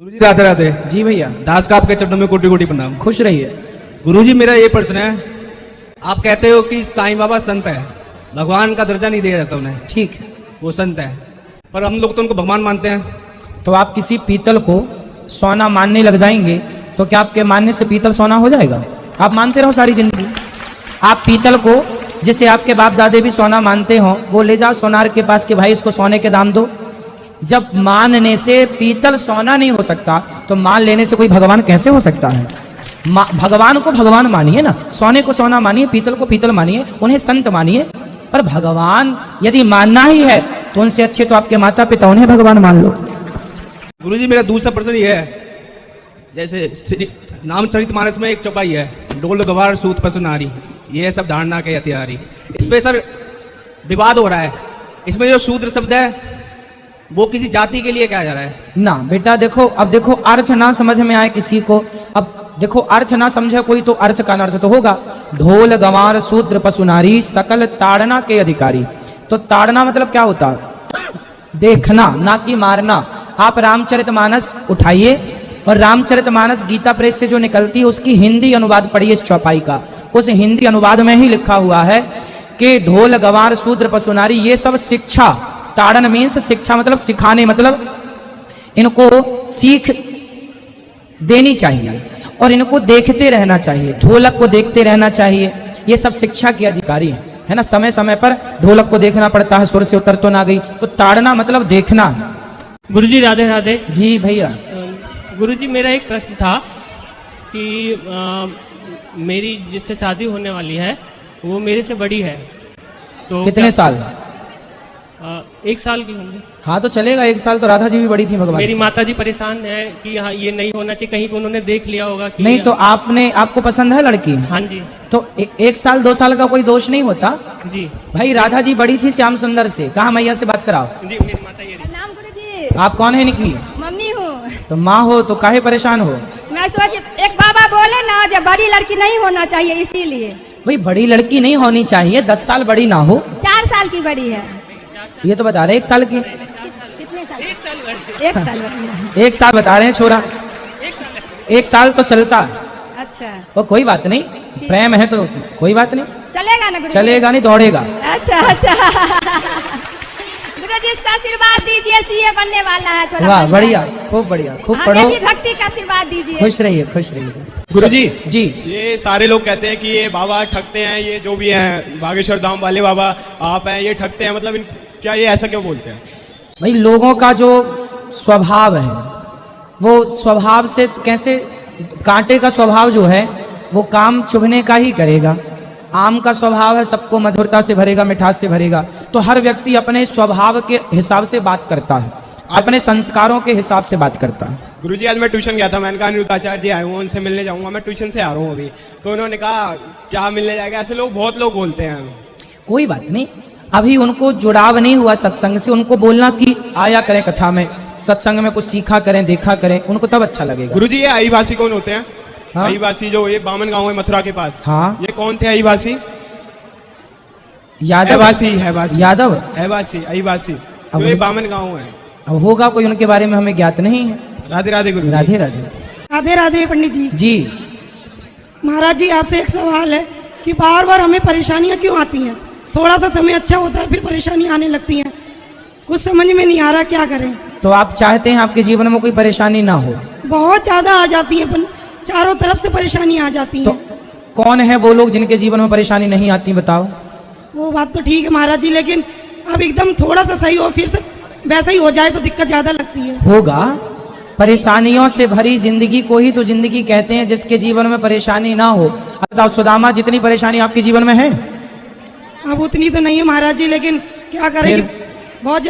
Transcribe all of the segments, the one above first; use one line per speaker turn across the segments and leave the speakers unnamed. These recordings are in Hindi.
गुरुजी राधे राधे।
जी भैया।
दास का आपके चरणों में कोटि कोटि प्रणाम।
खुश रहिए।
गुरुजी मेरा ये प्रश्न है, आप कहते हो कि साईं बाबा संत है, भगवान का दर्जा नहीं दिया जाता उन्हें,
ठीक है,
वो संत है, पर हम लोग तो उनको भगवान मानते हैं।
तो आप किसी पीतल को सोना मानने लग जाएंगे तो क्या आपके मानने से पीतल सोना हो जाएगा? आप मानते रहो सारी जिंदगी। आप पीतल को, जिसे आपके बाप दादे भी सोना मानते हो, वो ले जाओ सोनार के पास कि भाई इसको सोने के दाम दो। जब मानने से पीतल सोना नहीं हो सकता तो मान लेने से कोई भगवान कैसे हो सकता है? भगवान को भगवान मानिए ना, सोने को सोना मानिए, पीतल को पीतल मानिए, उन्हें संत मानिए। पर भगवान यदि मानना ही है तो उनसे अच्छे तो आपके माता पिता, उन्हें भगवान मान लो।
गुरुजी मेरा दूसरा प्रश्न ये है, जैसे नामचरितमानस में एक चौपाई है, डोल गवार सूत पशु नारी, ये सब धारणा के हथियारी। इस पे सर विवाद हो रहा है, इसमें जो शूद्र शब्द है वो किसी जाति के लिए क्या जा रहा है?
ना बेटा देखो, अब देखो अर्थ ना समझ में आए किसी को, अब देखो अर्थ ना समझे कोई तो अर्थ का अनर्थ तो होगा। ढोल गंवार शूद्र पशु नारी सकल ताड़ना के अधिकारी। तो ताड़ना मतलब क्या होता है? देखना, ना कि मारना। आप रामचरितमानस उठाइए और रामचरितमानस गीता प्रेस से जो निकलती है उसकी हिंदी अनुवाद पढ़िए इस चौपाई का। उस हिंदी अनुवाद में ही लिखा हुआ है कि ढोल गंवार शूद्र पशु नारी, ये सब शिक्षा, ताड़न मीन्स शिक्षा मतलब सिखाने, मतलब इनको सीख देनी चाहिए और इनको देखते रहना चाहिए, ढोलक को देखते रहना चाहिए। ये सब शिक्षा के अधिकारी हैं, है ना। समय समय पर ढोलक को देखना पड़ता है, सुर से उतर तो ना गई, तो ताड़ना मतलब देखना।
गुरुजी राधे राधे।
जी भैया।
गुरुजी मेरा एक प्रश्न था कि मेरी जिससे शादी होने वाली है वो मेरे से बड़ी है, तो
कितने साल?
1 साल की होंगी।
हाँ तो चलेगा, 1 साल तो राधा जी भी बड़ी थी भगवान
मेरी
से।
माताजी परेशान है कि हाँ ये नहीं होना चाहिए, कहीं पे उन्होंने देख लिया होगा कि
नहीं तो आपको पसंद है लड़की?
हाँ जी।
तो 1 साल 2 साल का कोई दोष नहीं होता
जी।
भाई। राधा जी बड़ी थी श्याम सुंदर से, कहा मैया से बात कराओ।
जी मेरी माता ये रही।
नाम गुरुजी।
आप कौन है निकली?
मम्मी हूँ।
तो माँ हो तो काहे परेशान हो?
मैं सोच, एक बाबा बोले ना जब बड़ी लड़की नहीं होना चाहिए, इसीलिए।
भाई बड़ी लड़की नहीं होनी चाहिए, 10 साल बड़ी ना हो।
4 साल की बड़ी है।
ये तो बता रहे 1 साल की।
कितने साल?
1 साल बड़ी।
1 साल बड़ी है।
1 साल बता रहे हैं छोरा, 1 साल तो चलता।
अच्छा
वो कोई बात नहीं, प्रेम है तो कोई बात नहीं,
चलेगा ना गुरुजी?
चलेगा नहीं दौड़ेगा।
अच्छा अच्छा गुरुजी इसका आशीर्वाद दीजिए, सीए बनने वाला है। थोड़ा
वाह बढ़िया, खूब बढ़िया, खूब
हमें
पढ़ो,
भी भक्ति का आशीर्वाद दीजिए।
खुश रहिए खुश रहिए।
गुरुजी
जी।
ये सारे लोग कहते हैं कि ये बाबा ठगते हैं, ये जो भी हैं बागेश्वर धाम वाले बाबा आप हैं, ये ठगते हैं, मतलब क्या ये ऐसा क्यों बोलते हैं?
भाई लोगों का जो स्वभाव है वो स्वभाव से कैसे, कांटे का स्वभाव जो है वो काम चुभने का ही करेगा। आम का स्वभाव है सबको मधुरता से भरेगा, मिठास से भरेगा। तो हर व्यक्ति अपने स्वभाव के हिसाब से बात करता है, अपने संस्कारों के हिसाब से बात करता है।
गुरुजी आज मैं ट्यूशन गया था, मैंने कहा अनिरुद्धाचार्य जी आए हुए, उनसे मिलने जाऊंगा, मैं ट्यूशन से आ रहा हूँ अभी। तो उन्होंने कहा क्या मिलने जाएगा, ऐसे लोग बहुत लोग बोलते हैं।
कोई बात नहीं, अभी उनको जुड़ाव नहीं हुआ सत्संग से, उनको बोलना कि आया करें कथा में, सत्संग में कुछ सीखा करें, देखा करें, उनको तब अच्छा लगेगा।
गुरुजी ये आईवासी कौन होते हैं?
हाँ?
आईवासी जो ये बामन गांव है मथुरा के पास,
हाँ।
ये कौन थे आईवासी?
यादव।
हैवासी
यादव
हैवासी आईवासी
अब
जो ये बामन गांव है।
अब होगा कोई, उनके बारे में हमें ज्ञात नहीं है।
राधे राधे गुरु।
राधे राधे।
राधे राधे पंडित जी।
जी
महाराज जी आपसे एक सवाल है कि बार बार हमें परेशानियां क्यों आती हैं? थोड़ा सा समय अच्छा होता है फिर परेशानी आने लगती हैं, कुछ समझ में नहीं आ रहा क्या करें।
तो आप चाहते हैं आपके जीवन में कोई परेशानी ना हो?
बहुत ज़्यादा आ जाती है, चारों तरफ से परेशानी आ जाती
तो
है।
कौन है वो लोग जिनके जीवन में परेशानी नहीं आती, बताओ।
वो बात तो ठीक है महाराज जी, लेकिन अब एकदम थोड़ा सा सही हो फिर से वैसा ही हो जाए तो दिक्कत ज़्यादा लगती है।
होगा, परेशानियों से भरी जिंदगी को ही तो जिंदगी कहते हैं, जिसके जीवन में परेशानी ना हो। बताओ सुदामा, जितनी परेशानी आपके जीवन में है?
अब उतनी तो नहीं है महाराज जी, लेकिन क्या करेंगे, बहुत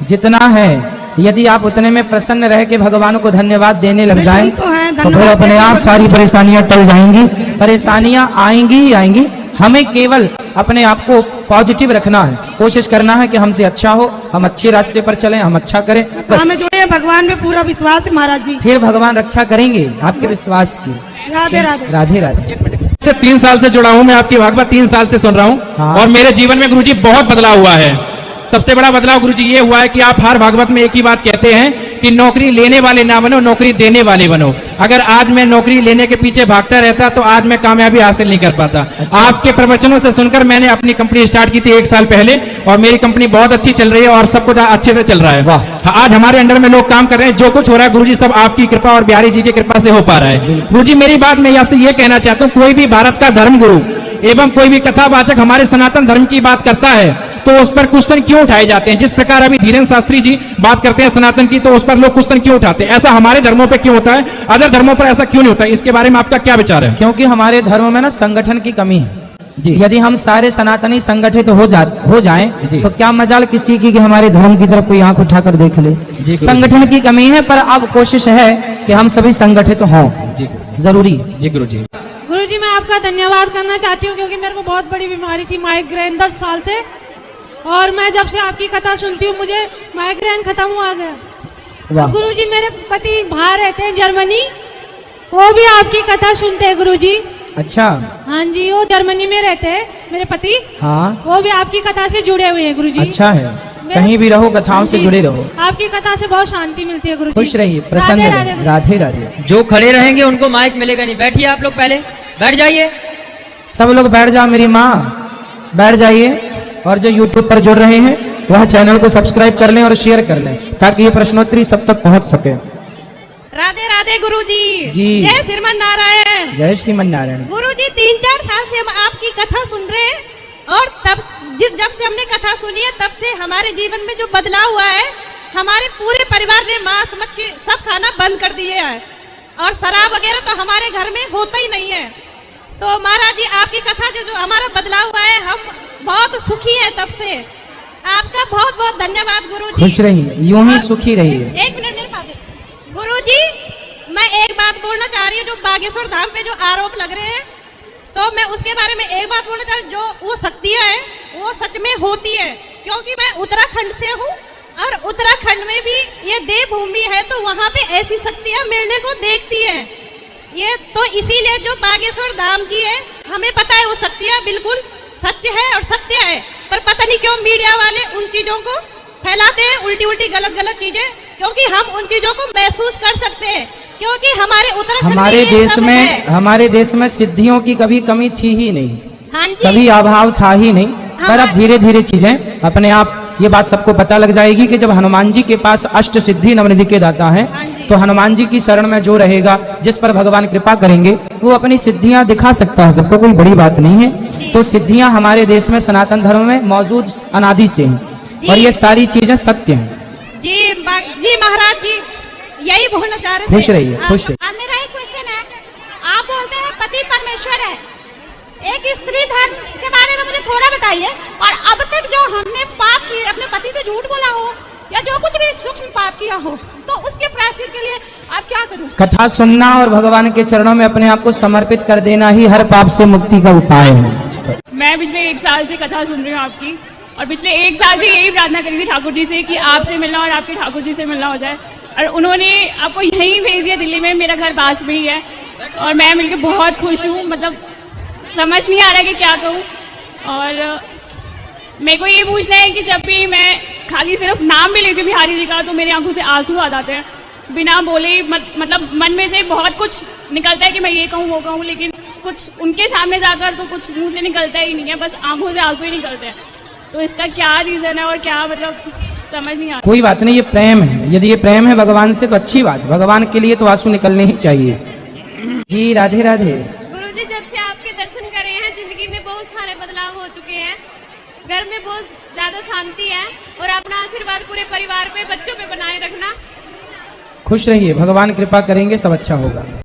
जितना है यदि आप उतने में प्रसन्न रह के भगवान को धन्यवाद देने लग जाएं
तो है,
तो फिर अपने आप सारी परेशानियां टल जाएंगी। परेशानियां आएंगी ही आएंगी, हमें केवल अपने आप को पॉजिटिव रखना है, कोशिश करना है कि हमसे अच्छा हो, हम अच्छे रास्ते पर चलें, हम अच्छा करें, बस।
हमें जो है भगवान में पूरा विश्वास है महाराज जी,
फिर भगवान रक्षा करेंगे आपके विश्वास की।
राधे राधे।
राधे राधे।
से 3 साल से जुड़ा हूं मैं, आपकी भागवत 3 साल से सुन रहा हूं।
हाँ।
और मेरे जीवन में गुरुजी बहुत बदलाव हुआ है। सबसे बड़ा बदलाव गुरुजी ये हुआ है कि आप हर भागवत में एक ही बात कहते हैं कि नौकरी लेने वाले ना बनो, नौकरी देने वाले बनो। अगर आज मैं नौकरी लेने के पीछे भागता रहता तो आज मैं कामयाबी हासिल नहीं कर पाता। आपके प्रवचनों से सुनकर मैंने अपनी कंपनी स्टार्ट की थी 1 साल पहले, और मेरी कंपनी बहुत अच्छी चल रही है और सब कुछ अच्छे से चल रहा है।
वाह।
आज हमारे अंडर में लोग काम कर रहे हैं। जो कुछ हो रहा है गुरुजी सब आपकी कृपा और बिहारी जी की कृपा से हो पा रहा है। गुरुजी मेरी बात मैं आपसे ये कहना चाहता हूँ, कोई भी भारत का धर्म गुरु एवं कोई भी कथावाचक हमारे सनातन धर्म की बात करता है तो उस पर क्वेश्चन क्यों उठाए जाते हैं? जिस प्रकार अभी धीरेन्द्र शास्त्री जी बात करते हैं सनातन की, तो उस पर लोग क्वेश्चन क्यों उठाते हैं? ऐसा हमारे धर्मों पे क्यों होता है, अदर धर्मों पर ऐसा क्यों नहीं होता है? इसके बारे में आपका क्या विचार है?
क्योंकि हमारे धर्म में ना संगठन की कमी है जी। यदि हम सारे सनातनी संगठित हो जाएं तो क्या मजाल किसी की कि हमारे धर्म की तरफ कोई आंख उठाकर देख ले। संगठन की कमी है, पर अब कोशिश है कि हम सभी संगठित हों, जरूरी।
जी गुरुजी।
गुरुजी मैं आपका धन्यवाद करना चाहती हूँ, क्योंकि मेरे को बहुत बड़ी बीमारी थी, माइग्रेन 10 साल से, और मैं जब से आपकी कथा सुनती हूँ मुझे माइग्रेन खत्म हुआ गया। गुरुजी मेरे पति बाहर रहते हैं जर्मनी, वो भी आपकी कथा सुनते हैं गुरुजी।
अच्छा।
हाँ जी, वो जर्मनी में रहते हैं मेरे पति।
हाँ,
वो भी आपकी कथा से जुड़े हुए हैं गुरुजी।
अच्छा है, कहीं भी रहो कथाओं से जुड़े रहो।
आपकी कथा से बहुत शांति मिलती है गुरुजी।
खुश रहिए, प्रसन्न रहिए। राधे राधे।
जो खड़े रहेंगे उनको माइक मिलेगा नहीं। बैठिए आप लोग, पहले बैठ जाइए।
सब लोग बैठ जाओ, मेरी माँ बैठ जाइए। और जो YouTube पर जुड़ रहे हैं वह चैनल को सब्सक्राइब कर लें और शेयर कर लें, ताकि ये प्रश्नोत्तरी सब तक पहुंच सके।
राधे राधे गुरुजी।
जी।
जय श्रीमन नारायण।
जय श्रीमन नारायण।
गुरुजी 3-4 साल से हम आपकी कथा सुन रहे हैं, और जब से हमने कथा सुनी है तब से हमारे जीवन में जो बदलाव हुआ है, हमारे पूरे परिवार ने मांस मच्छी सब खाना बंद कर दिए है, और शराब वगैरह तो हमारे घर में होता ही नहीं है। तो महाराज जी आपकी कथा जो हमारा बदलाव हुआ है, हम बहुत सुखी है तब से। आपका बहुत बहुत धन्यवाद गुरुजी।
खुश रहिए, यूं ही सुखी रहिए।
1 मिनट मेरे पास। गुरुजी मैं एक बात बोलना चाह रही हूँ, जो बागेश्वर धाम पे जो आरोप लग रहे हैं, तो मैं उसके बारे में एक बात बोलना चाह रही हूँ। जो वो शक्तियाँ हैं वो सच में होती है, क्योंकि मैं उत्तराखंड से हूँ, और उत्तराखंड में भी ये देवभूमि है, तो वहाँ पे ऐसी शक्तियाँ मिलने को देखती है। ये तो इसीलिए जो बागेश्वर धाम जी है, हमें पता है वो शक्तियाँ बिल्कुल सच है और सत्य है, पर पता नहीं क्यों मीडिया वाले उन चीजों को फैलाते हैं, उल्टी उल्टी गलत गलत चीजें, क्योंकि हम उन चीजों को महसूस कर सकते हैं, क्योंकि हमारे उत्तराखंड
हमारे देश में सिद्धियों की कभी कमी थी ही नहीं।
हाँ जी।
कभी अभाव था ही नहीं, पर अब धीरे धीरे चीजें अपने आप, ये बात सबको पता लग जाएगी कि जब हनुमान जी के पास अष्ट सिद्धि नवनिधि के दाता है, तो हनुमान जी की शरण में जो रहेगा, जिस पर भगवान कृपा करेंगे, वो अपनी सिद्धियां दिखा सकता है सबको, कोई बड़ी बात नहीं है। तो सिद्धियां हमारे देश में सनातन धर्म में मौजूद अनादि से हैं, और ये सारी चीजें सत्य हैं।
जी महाराज जी यही बोलना चाह रहे थे।
खुश रहिए, खुश रहिए।
मेरा एक क्वेश्चन है, आप बोलते हैं पति परमेश्वर है, एक स्त्री धर्म के बारे में मुझे थोड़ा बताइए। और अब तक जो हमने पाप किए, अपने पति से झूठ बोला हो, या जो कुछ भी सूक्ष्म पाप किया हो, तो उसके प्रायश्चित के लिए आप क्या करूं?
कथा सुनना और भगवान के चरणों में अपने आप को समर्पित कर देना ही हर पाप से मुक्ति का उपाय है।
मैं पिछले 1 साल से कथा सुन रही हूँ आपकी, और पिछले 1 साल से यही प्रार्थना करी थी ठाकुर जी से कि आपसे मिलना और आपके ठाकुर जी से मिलना हो जाए, और उन्होंने आपको यहीं भेज दिया दिल्ली में। मेरा घर पास में ही है, और मैं मिलकर बहुत खुश हूँ। मतलब समझ नहीं आ रहा कि क्या कहूँ। और मेरे को ये पूछना है कि जब भी मैं खाली सिर्फ नाम भी लेती हूँ बिहारी जी का, तो मेरी आंखों से आंसू आ जाते हैं बिना बोले। मतलब मन में से बहुत कुछ निकलता है कि मैं ये कहूँ वो कहूँ, लेकिन कुछ उनके सामने जाकर तो कुछ मुंह से निकलता ही नहीं है, बस आंखों से आंसू ही निकलते हैं। तो इसका क्या रीज़न है और क्या मतलब समझ नहीं आता।
कोई बात नहीं, ये प्रेम है। यदि ये प्रेम है भगवान से तो अच्छी बात, भगवान के लिए तो आंसू निकलने ही चाहिए। जी राधे राधे।
गुरुजी जब से आपके दर्शन करे हैं, जिंदगी में बहुत सारे बदलाव हो चुके हैं, घर में बहुत ज्यादा शांति है, और अपना आशीर्वाद पूरे परिवार पे, बच्चों पे बनाए रखना।
खुश रहिए, भगवान कृपा करेंगे, सब अच्छा होगा।